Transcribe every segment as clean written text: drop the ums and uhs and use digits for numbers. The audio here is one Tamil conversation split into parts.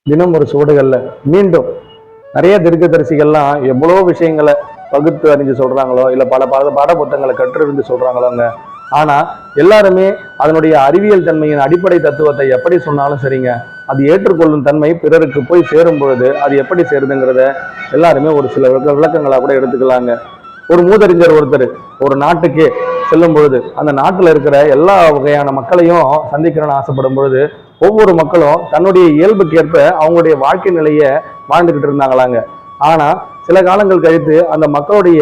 தினம் ஒரு சுவடுகள்ல மீண்டும் நிறைய தீர்க்கதரிசிகள்லாம் எவ்வளோ விஷயங்களை பகுத்து அறிஞ்சு சொல்றாங்களோ இல்ல பல பல பாட புத்தகங்களை கற்றிருந்து சொல்றாங்களோங்க. ஆனா எல்லாருமே அதனுடைய அறிவியல் தன்மையின் அடிப்படை தத்துவத்தை எப்படி சொன்னாலும் சரிங்க, அது ஏற்றுக்கொள்ளும் தன்மை பிறருக்கு போய் சேரும் பொழுது அது எப்படி சேருதுங்கிறத எல்லாருமே ஒரு சில விளக்கங்களா கூட எடுத்துக்கலாங்க. ஒரு மூதறிஞர் ஒருத்தர் ஒரு நாட்டுக்கே செல்லும் பொழுது அந்த நாட்டில் இருக்கிற எல்லா வகையான மக்களையும் சந்திக்கணும்னு ஆசைப்படும் பொழுது ஒவ்வொரு மக்களும் தன்னுடைய இயல்புக்கேற்ப அவங்களுடைய வாழ்க்கை நிலையை வாழ்ந்துகிட்டு இருந்தாங்களாங்க. ஆனா சில காலங்கள் கழித்து அந்த மக்களுடைய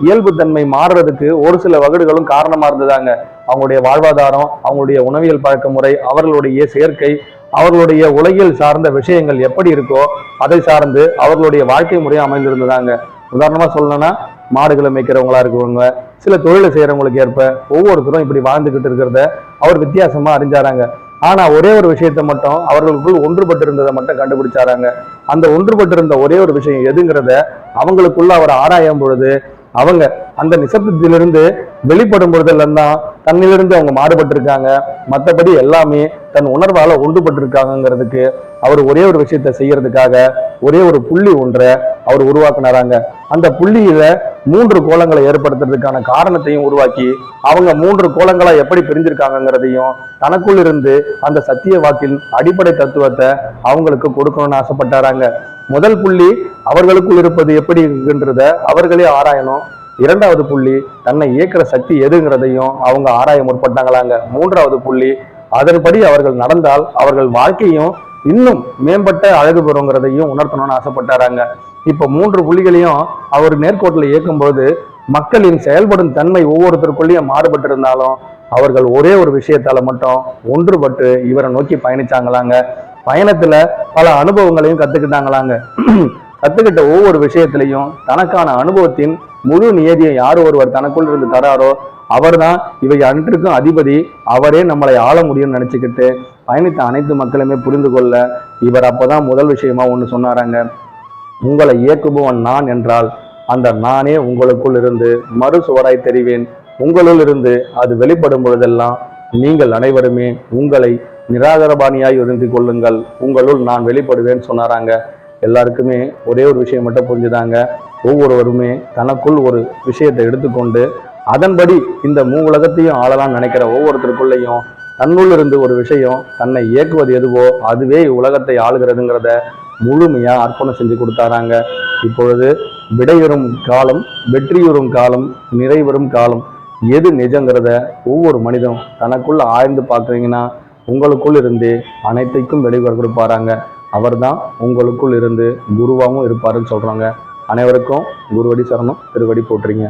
இயல்பு தன்மை மாறுறதுக்கு ஒரு சில வகுடுகளும் காரணமா இருந்ததாங்க. அவங்களுடைய வாழ்வாதாரம், அவங்களுடைய உணவியல் பழக்க முறை, அவர்களுடைய சேர்க்கை, அவர்களுடைய உலகில் சார்ந்த விஷயங்கள் எப்படி இருக்கோ அதை சார்ந்து அவர்களுடைய வாழ்க்கை முறையும் அமைந்திருந்ததாங்க. உதாரணமா சொல்லணும்னா மாடுகளை மேய்க்கிறவங்களா இருக்கிறவங்க, சில தொழிலை செய்யறவங்களுக்கு ஏற்ப ஒவ்வொருத்தரும் இப்படி வாழ்ந்துகிட்டு இருக்கிறத அவர் வித்தியாசமா அறிஞ்சாராங்க. ஆனா ஒரே ஒரு விஷயத்தை மட்டும் அவர்களுக்குள் ஒன்றுபட்டு இருந்ததை மட்டும் கண்டுபிடிச்சாராங்க. அந்த ஒன்றுபட்டு இருந்த ஒரே ஒரு விஷயம் எதுங்கிறத அவங்களுக்குள்ள அவர் ஆராயும் பொழுது அவங்க அந்த நிசப்தத்திலிருந்து வெளிப்படும் பொழுதெல்லாம் தான் தன்னிலிருந்து அவங்க மாறுபட்டு இருக்காங்க. மற்றபடி எல்லாமே தன் உணர்வால ஒன்றுபட்டு இருக்காங்கிறதுக்கு அவர் ஒரே ஒரு விஷயத்த செய்யறதுக்காக ஒரே ஒரு புள்ளி ஒன்றை அவர் உருவாக்குனாராங்க. அந்த புள்ளியில 3 கோலங்களை ஏற்படுத்துறதுக்கான காரணத்தையும் உருவாக்கி அவங்க 3 கோலங்களா எப்படி பிரிஞ்சிருக்காங்கிறதையும் தனக்குள் இருந்து அந்த சத்திய வாக்கின் அடிப்படை தத்துவத்தை அவங்களுக்கு கொடுக்கணும்னு ஆசைப்பட்டாராங்க. முதல் புள்ளி அவர்களுக்குள் இருப்பது எப்படி இருக்குன்றத அவர்களே ஆராயணும். 2வது புள்ளி தன்னை இயக்கிற சக்தி எதுங்கிறதையும் அவங்க ஆராய முற்பட்டாங்களாங்க. 3வது புள்ளி அதன்படி அவர்கள் நடந்தால் அவர்கள் வாழ்க்கையும் இன்னும் மேம்பட்ட அழகு பெறுங்கிறதையும் உணர்த்தணும்னு ஆசைப்பட்டாராங்க. இப்ப 3 புள்ளிகளையும் அவர் நேர்கோட்டில் இயக்கும்போது மக்களின் செயல்படும் தன்மை ஒவ்வொருத்தருக்குள்ளேயும் மாறுபட்டு இருந்தாலும் அவர்கள் ஒரே ஒரு விஷயத்தால மட்டும் ஒன்றுபட்டு இவரை நோக்கி பயணிச்சாங்களாங்க. பயணத்துல பல அனுபவங்களையும் கத்துக்கிட்டாங்களாங்க. கத்துக்கிட்ட ஒவ்வொரு விஷயத்திலையும் தனக்கான அனுபவத்தின் முழு நியதியை யார் ஒருவர் தனக்குள் இருந்து தராரோ அவர்தான் இவை அன்றுக்கும் அதிபதி, அவரே நம்மளை ஆள முடியும்னு நினைச்சுக்கிட்டு பயணித்த அனைத்து மக்களுமே புரிந்து கொள்ள இவர் அப்பதான் முதல் விஷயமா ஒன்று சொன்னாராங்க. உங்களை இயக்குபவன் நான் என்றால் அந்த நானே உங்களுக்குள் இருந்து மறு சுவராய் தெரிவேன். உங்களுள் இருந்து அது வெளிப்படும் பொழுதெல்லாம் நீங்கள் அனைவருமே உங்களை நிராகரபாணியாய் இருந்து கொள்ளுங்கள், உங்களுள் நான் வெளிப்படுவேன்னு சொன்னாராங்க. எல்லாருக்குமே ஒரே ஒரு விஷயம் மட்டும் புரிஞ்சுதாங்க. ஒவ்வொருவருமே தனக்குள் ஒரு விஷயத்தை எடுத்துக்கொண்டு அதன்படி இந்த உலகத்தையும் ஆளலாம்னு நினைக்கிற ஒவ்வொருத்தருக்குள்ளேயும் தன்னுள் இருந்து ஒரு விஷயம் தன்னை இயக்குவது எதுவோ அதுவே உலகத்தை ஆளுகிறதுங்கிறத முழுமையா அர்ப்பணம் செஞ்சு கொடுத்தாராங்க. இப்பொழுது விடையறும் காலம், வெற்றியுறும் காலம், நிறைவரும் காலம் எது நிஜங்கிறத ஒவ்வொரு மனிதனும் தனக்குள்ள ஆய்ந்து பார்க்குறீங்கன்னா உங்களுக்குள் இருந்தே அனைத்தைக்கும் வெளிவர கொடுப்பாராங்க. அவர் தான் உங்களுக்குள் இருந்து குருவாகவும் இருப்பாருன்னு சொல்றாங்க. அனைவருக்கும் குருவடி சரணம், திருவடி போட்டுறீங்க.